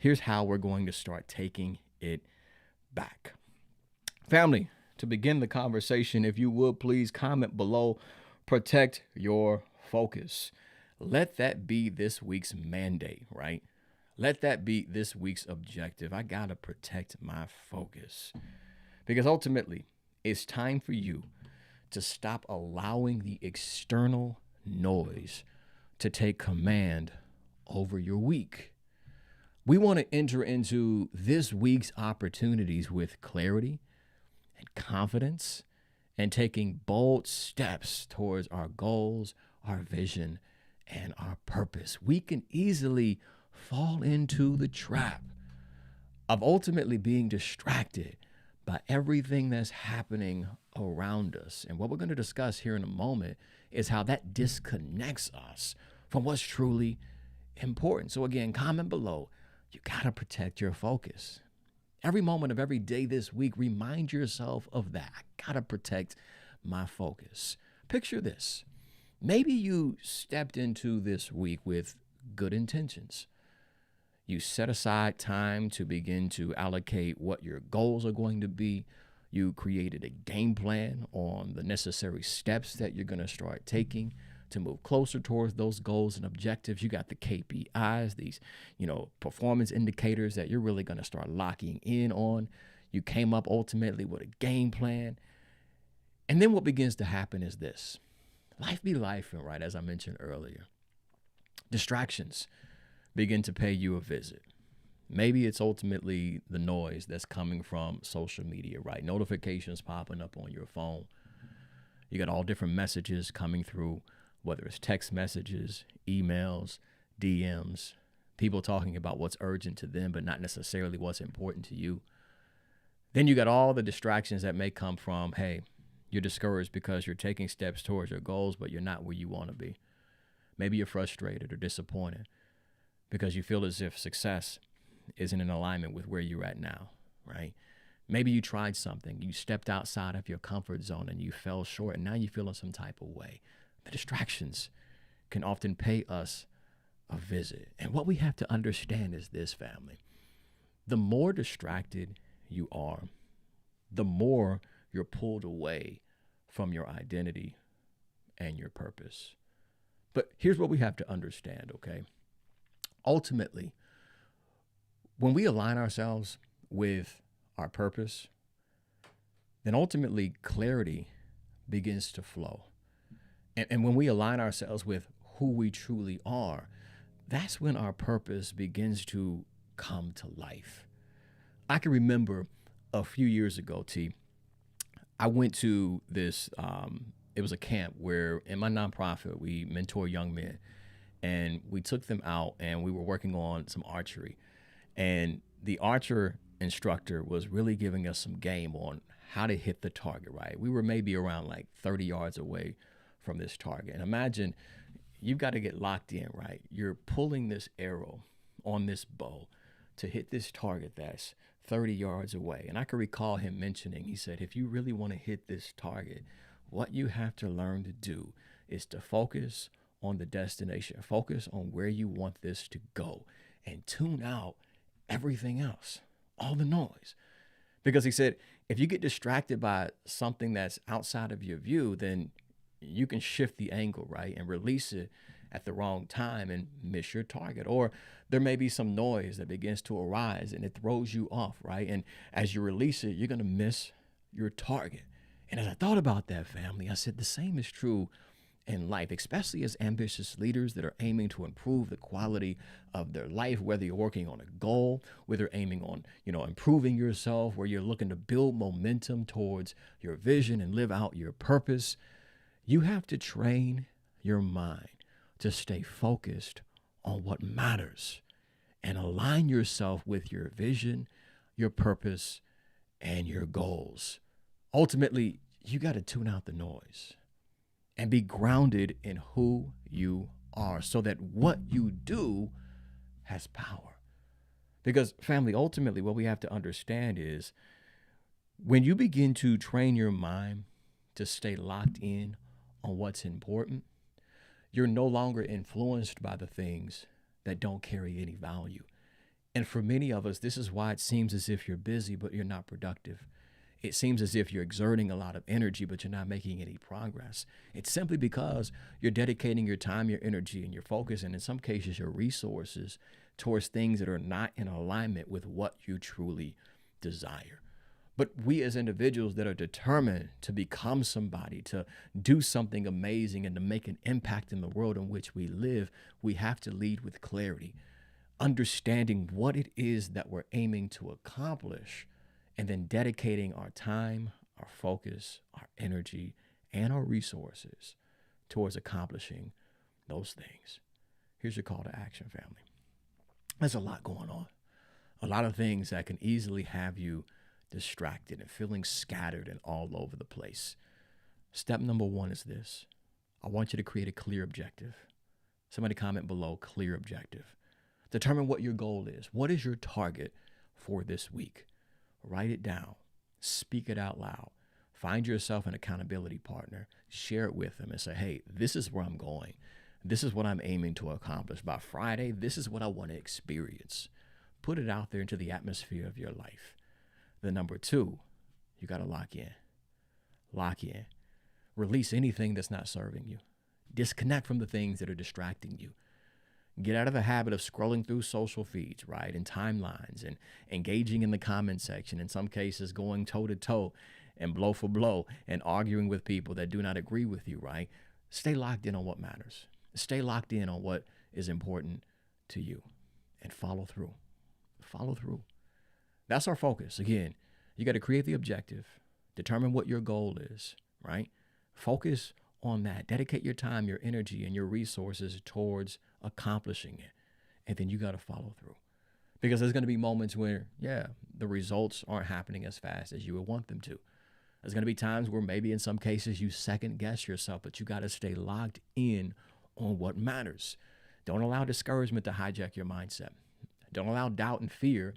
Here's how we're going to start taking it back. Family, to begin the conversation, if you would please comment below, protect your focus. Let that be this week's mandate, right? Let that be this week's objective. I got to protect my focus because ultimately it's time for you to stop allowing the external noise to take command over your week. We want to enter into this week's opportunities with clarity and confidence and taking bold steps towards our goals, our vision, and our purpose. We can easily fall into the trap of ultimately being distracted by everything that's happening around us. And what we're going to discuss here in a moment is how that disconnects us from what's truly important. So again, comment below. You got to protect your focus. Every moment of every day this week, remind yourself of that. I got to protect my focus. Picture this. Maybe you stepped into this week with good intentions. You set aside time to begin to allocate what your goals are going to be. You created a game plan on the necessary steps that you're going to start taking to move closer towards those goals and objectives. You got the KPIs, these, performance indicators that you're really going to start locking in on. You came up ultimately with a game plan. And then what begins to happen is this. Life be life, right? As I mentioned earlier, distractions begin to pay you a visit. Maybe it's ultimately the noise that's coming from social media, right? Notifications popping up on your phone. You got all different messages coming through, whether it's text messages, emails, DMs, people talking about what's urgent to them, but not necessarily what's important to you. Then you got all the distractions that may come from, hey, you're discouraged because you're taking steps towards your goals, but you're not where you want to be. Maybe you're frustrated or disappointed because you feel as if success isn't in alignment with where you're at now, right? Maybe you tried something, you stepped outside of your comfort zone and you fell short, and now you're feeling some type of way. The distractions can often pay us a visit. And what we have to understand is this, family. The more distracted you are, the more you're pulled away from your identity and your purpose. But here's what we have to understand, okay? Ultimately, when we align ourselves with our purpose, then ultimately clarity begins to flow. And when we align ourselves with who we truly are, that's when our purpose begins to come to life. I can remember a few years ago, I went to this, it was a camp where in my nonprofit, we mentor young men, and we took them out and we were working on some archery. And the archer instructor was really giving us some game on how to hit the target, right? We were maybe around like 30 yards away from this target. And imagine you've got to get locked in, right? You're pulling this arrow on this bow to hit this target that's 30 yards away. And I can recall him mentioning, he said, if you really want to hit this target, what you have to learn to do is to focus on the destination, focus on where you want this to go, and tune out everything else, all the noise. Because he said, if you get distracted by something that's outside of your view, then you can shift the angle, right, and release it at the wrong time and miss your target. Or there may be some noise that begins to arise and it throws you off, right? And as you release it, you're going to miss your target. And as I thought about that, family, I said the same is true in life, especially as ambitious leaders that are aiming to improve the quality of their life, whether you're working on a goal, whether you're aiming on, improving yourself, where you're looking to build momentum towards your vision and live out your purpose. You have to train your mind to stay focused on what matters and align yourself with your vision, your purpose, and your goals. Ultimately, you got to tune out the noise and be grounded in who you are so that what you do has power. Because, family, ultimately, what we have to understand is when you begin to train your mind to stay locked in on what's important, you're no longer influenced by the things that don't carry any value. And for many of us, this is why it seems as if you're busy, but you're not productive. It seems as if you're exerting a lot of energy, but you're not making any progress. It's simply because you're dedicating your time, your energy, and your focus, and in some cases, your resources towards things that are not in alignment with what you truly desire. But we as individuals that are determined to become somebody, to do something amazing, and to make an impact in the world in which we live, we have to lead with clarity, understanding what it is that we're aiming to accomplish, and then dedicating our time, our focus, our energy, and our resources towards accomplishing those things. Here's your call to action, family. There's a lot going on, a lot of things that can easily have you distracted and feeling scattered and all over the place. Step number one is this: I want you to create a clear objective. Somebody comment below, clear objective. Determine what your goal is. What is your target for this week? Write it down. Speak it out loud. Find yourself an accountability partner. Share it with them and say, hey, this is where I'm going. This is what I'm aiming to accomplish. By Friday, this is what I want to experience. Put it out there into the atmosphere of your life. The number two, you got to lock in. Lock in. Release anything that's not serving you. Disconnect from the things that are distracting you. Get out of the habit of scrolling through social feeds, right, and timelines, and engaging in the comment section, in some cases going toe to toe and blow for blow and arguing with people that do not agree with you, right? Stay locked in on what matters. Stay locked in on what is important to you and follow through. Follow through. That's our focus. Again, you got to create the objective, determine what your goal is, right? Focus on that. Dedicate your time, your energy, and your resources towards accomplishing it. And then you got to follow through. Because there's going to be moments where, yeah, the results aren't happening as fast as you would want them to. There's going to be times where maybe in some cases you second guess yourself, but you got to stay locked in on what matters. Don't allow discouragement to hijack your mindset. Don't allow doubt and fear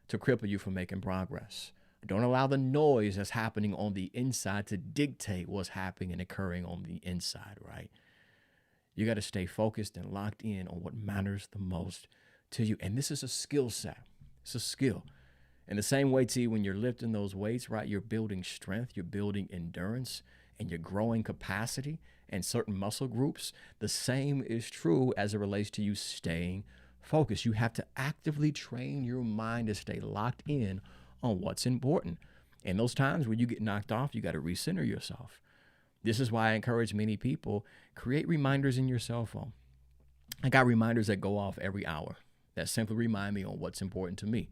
to cripple you from making progress. Don't allow the noise that's happening on the inside to dictate what's happening and occurring on the inside, right? You got to stay focused and locked in on what matters the most to you. And this is a skill set. It's a skill. In the same way, T, when you're lifting those weights, right, you're building strength, you're building endurance, and you're growing capacity and certain muscle groups. The same is true as it relates to you staying focused. You have to actively train your mind to stay locked in on what's important. And those times when you get knocked off, you got to recenter yourself. This is why I encourage many people, create reminders in your cell phone. I got reminders that go off every hour that simply remind me on what's important to me.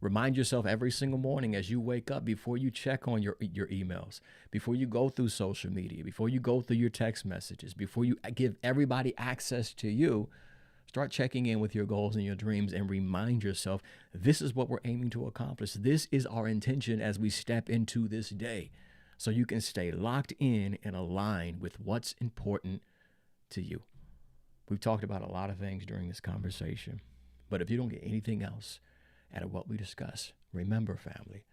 Remind yourself every single morning as you wake up, before you check on your emails, before you go through social media, before you go through your text messages, before you give everybody access to you, start checking in with your goals and your dreams and remind yourself, this is what we're aiming to accomplish. This is our intention as we step into this day, so you can stay locked in and aligned with what's important to you. We've talked about a lot of things during this conversation, but if you don't get anything else out of what we discuss, remember, family,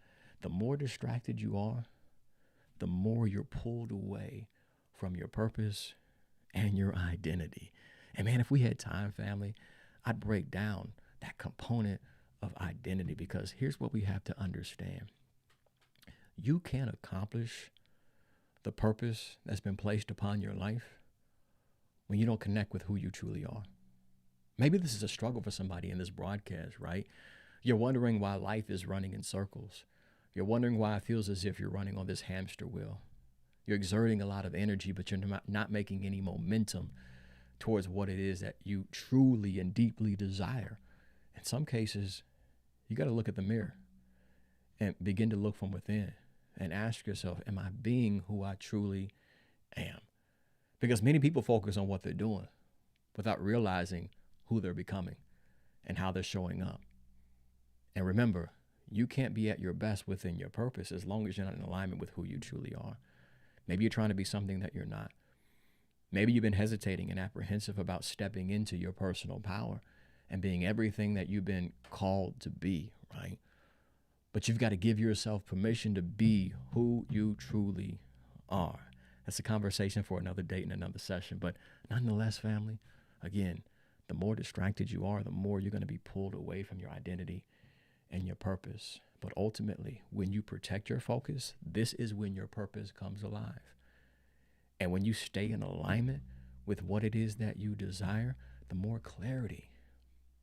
the more distracted you are, the more you're pulled away from your purpose and your identity. And man, if we had time, family, I'd break down that component of identity, because here's what we have to understand. You can't accomplish the purpose that's been placed upon your life when you don't connect with who you truly are. Maybe this is a struggle for somebody in this broadcast, right? You're wondering why life is running in circles. You're wondering why it feels as if you're running on this hamster wheel. You're exerting a lot of energy, but you're not making any momentum towards what it is that you truly and deeply desire. In some cases, you got to look at the mirror and begin to look from within and ask yourself, am I being who I truly am? Because many people focus on what they're doing without realizing who they're becoming and how they're showing up. And remember, you can't be at your best within your purpose as long as you're not in alignment with who you truly are. Maybe you're trying to be something that you're not. Maybe you've been hesitating and apprehensive about stepping into your personal power and being everything that you've been called to be, right? But you've got to give yourself permission to be who you truly are. That's a conversation for another date and another session. But nonetheless, family, again, the more distracted you are, the more you're going to be pulled away from your identity and your purpose. But ultimately, when you protect your focus, this is when your purpose comes alive. And when you stay in alignment with what it is that you desire, the more clarity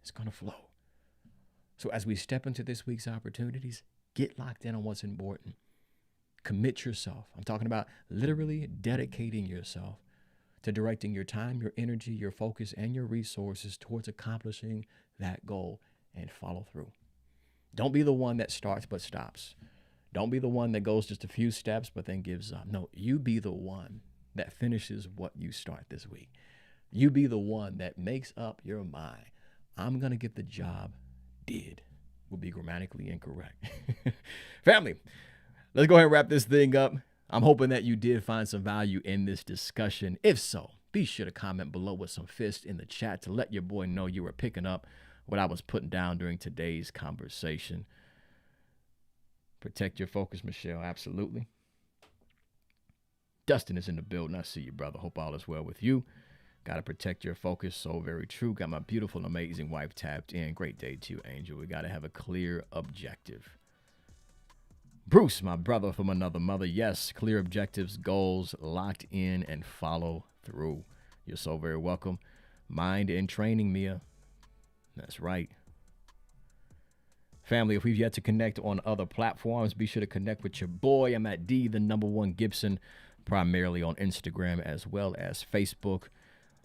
is going to flow. So as we step into this week's opportunities, get locked in on what's important. Commit yourself. I'm talking about literally dedicating yourself to directing your time, your energy, your focus, and your resources towards accomplishing that goal, and follow through. Don't be the one that starts but stops. Don't be the one that goes just a few steps but then gives up. No, you be the one that finishes what you start this week. You be the one that makes up your mind. I'm going to get the job did. Would be grammatically incorrect. Family, let's go ahead and wrap this thing up. I'm hoping that you did find some value in this discussion. If so, be sure to comment below with some fists in the chat to let your boy know you were picking up what I was putting down during today's conversation. Protect your focus, Michelle. Absolutely. Dustin is in the building. I see you, brother. Hope all is well with you. Got to protect your focus. So very true. Got my beautiful and amazing wife tapped in. Great day to you, Angel. We got to have a clear objective. Bruce, my brother from another mother. Yes, clear objectives, goals, locked in, and follow through. You're so very welcome. Mind and training, Mia. That's right. Family, if we've yet to connect on other platforms, be sure to connect with your boy. I'm at #1 Gibson, primarily on Instagram as well as Facebook.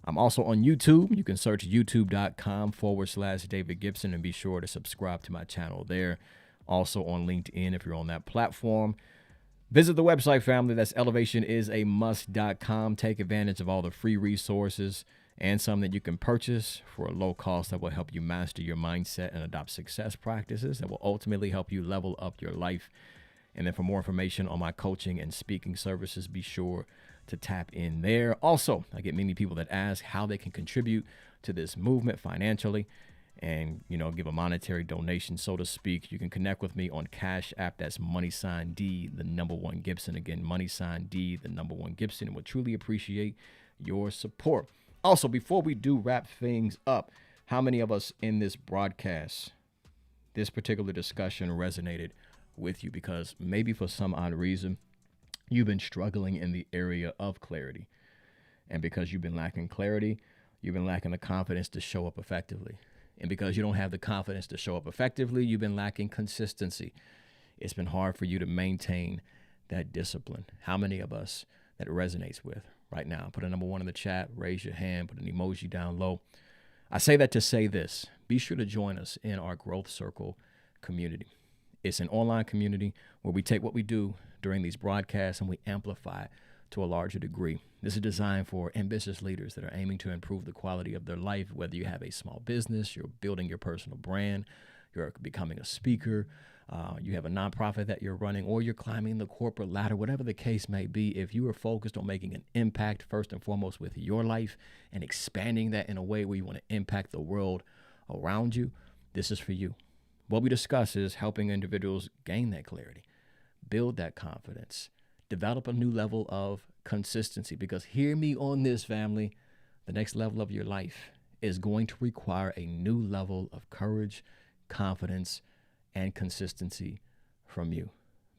I'm also on YouTube. You can search youtube.com/David Gibson and be sure to subscribe to my channel there. Also on LinkedIn if you're on that platform. Visit the website, family. That's elevationisAmust.com. Take advantage of all the free resources and some that you can purchase for a low cost that will help you master your mindset and adopt success practices that will ultimately help you level up your life. And then for more information on my coaching and speaking services, be sure to tap in there. Also, I get many people that ask how they can contribute to this movement financially and, give a monetary donation, so to speak. You can connect with me on Cash App. That's $1 Gibson. Again, $1 Gibson. And we'll truly appreciate your support. Also, before we do wrap things up, how many of us in this broadcast, this particular discussion resonated with you? Because maybe for some odd reason, you've been struggling in the area of clarity. And because you've been lacking clarity, you've been lacking the confidence to show up effectively. And because you don't have the confidence to show up effectively, you've been lacking consistency. It's been hard for you to maintain that discipline. How many of us that resonates with right now? Put a #1 in the chat, raise your hand, put an emoji down low. I say that to say this. Be sure to join us in our Growth Circle community. It's an online community where we take what we do during these broadcasts and we amplify it to a larger degree. This is designed for ambitious leaders that are aiming to improve the quality of their life, whether you have a small business, you're building your personal brand, you're becoming a speaker, you have a nonprofit that you're running, or you're climbing the corporate ladder, whatever the case may be. If you are focused on making an impact, first and foremost, with your life and expanding that in a way where you want to impact the world around you, this is for you. What we discuss is helping individuals gain that clarity, build that confidence, develop a new level of consistency. Because hear me on this, family, the next level of your life is going to require a new level of courage, confidence, and consistency from you.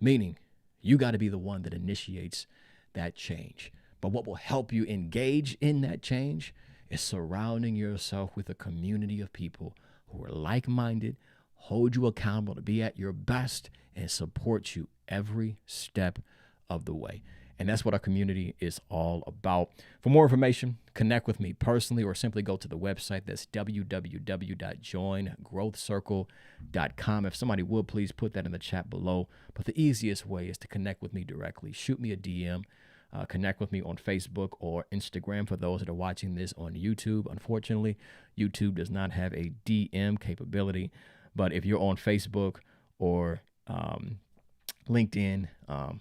Meaning, you got to be the one that initiates that change. But what will help you engage in that change is surrounding yourself with a community of people who are like-minded, hold you accountable to be at your best, and support you every step of the way. And that's what our community is all about. For more information, connect with me personally or simply go to the website. That's www.joingrowthcircle.com. If somebody would, please put that in the chat below. But the easiest way is to connect with me directly. Shoot me a DM. Connect with me on Facebook or Instagram for those that are watching this on YouTube. Unfortunately, YouTube does not have a DM capability. But if you're on Facebook or LinkedIn,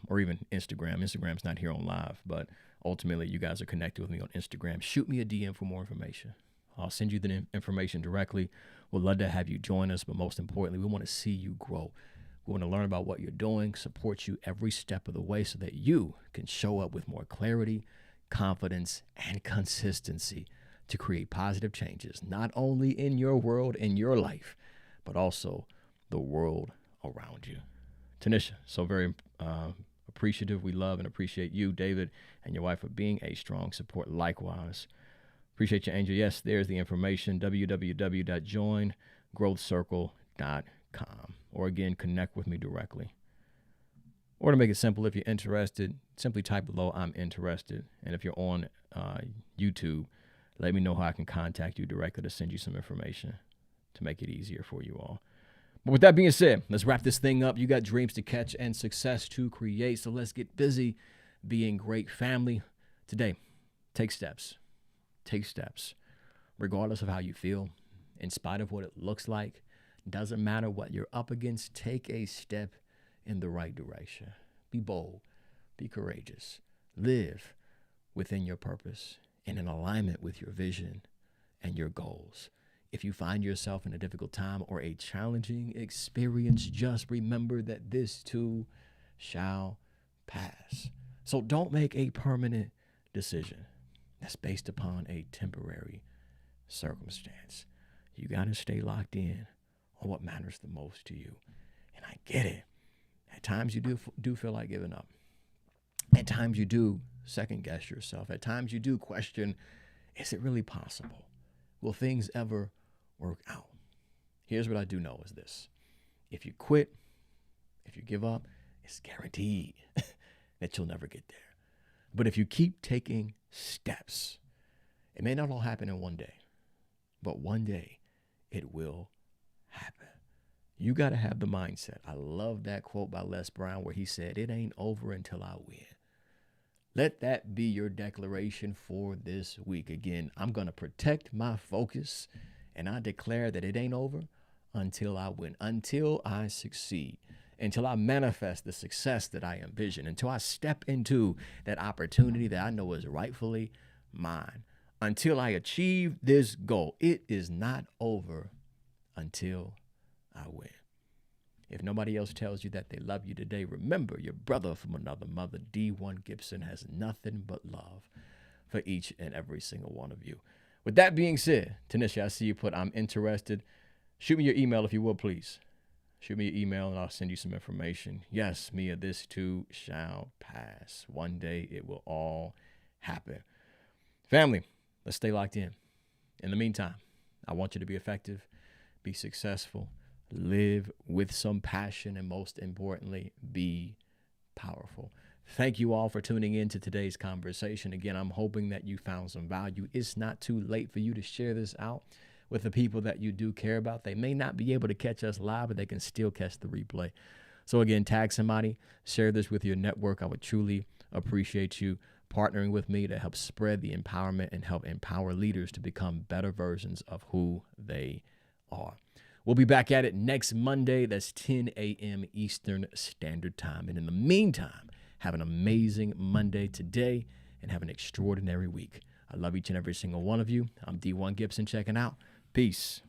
or even Instagram's not here on live, but ultimately you guys are connected with me on Instagram. Shoot me a DM for more information. I'll send you the information directly. We'd love to have you join us, but most importantly, we want to see you grow. We want to learn about what you're doing, support you every step of the way so that you can show up with more clarity, confidence, and consistency to create positive changes, not only in your world, in your life, but also the world around you. Tanisha, so very appreciative. We love and appreciate you, David, and your wife for being a strong support. Likewise. Appreciate you, Angel. Yes, there's the information, www.joingrowthcircle.com. Or again, connect with me directly. Or to make it simple, if you're interested, simply type below, I'm interested. And if you're on YouTube, let me know how I can contact you directly to send you some information to make it easier for you all. But with that being said, let's wrap this thing up. You got dreams to catch and success to create. So let's get busy being great. Family, today, take steps. Take steps. Regardless of how you feel, in spite of what it looks like, doesn't matter what you're up against, take a step in the right direction. Be bold. Be courageous. Live within your purpose and in alignment with your vision and your goals. If you find yourself in a difficult time or a challenging experience, just remember that this too shall pass. So don't make a permanent decision that's based upon a temporary circumstance. You got to stay locked in on what matters the most to you. And I get it. At times you do feel like giving up. At times you do second guess yourself. At times you do question, is it really possible? Will things ever work out? Here's what I do know is this. If you quit, if you give up, it's guaranteed that you'll never get there. But if you keep taking steps, it may not all happen in one day, but one day it will happen. You got to have the mindset. I love that quote by Les Brown where he said, it ain't over until I win. Let that be your declaration for this week. Again, I'm going to protect my focus, and I declare that it ain't over until I win, until I succeed, until I manifest the success that I envision, until I step into that opportunity that I know is rightfully mine, until I achieve this goal. It is not over until I win. If nobody else tells you that they love you today, remember your brother from another mother, D1 Gibson, has nothing but love for each and every single one of you. With that being said, Tanisha, I see you put, I'm interested. Shoot me your email if you will, please. Shoot me your email and I'll send you some information. Yes, Mia, this too shall pass. One day it will all happen. Family, let's stay locked in. In the meantime, I want you to be effective, be successful, live with some passion, and most importantly, be powerful. Thank you all for tuning in to today's conversation. Again, I'm hoping that you found some value. It's not too late for you to share this out with the people that you do care about. They may not be able to catch us live, but they can still catch the replay. So again, tag somebody, share this with your network. I would truly appreciate you partnering with me to help spread the empowerment and help empower leaders to become better versions of who they are. We'll be back at it next Monday. That's 10 a.m. Eastern Standard Time. And in the meantime, have an amazing Monday today and have an extraordinary week. I love each and every single one of you. I'm D1 Gibson checking out. Peace.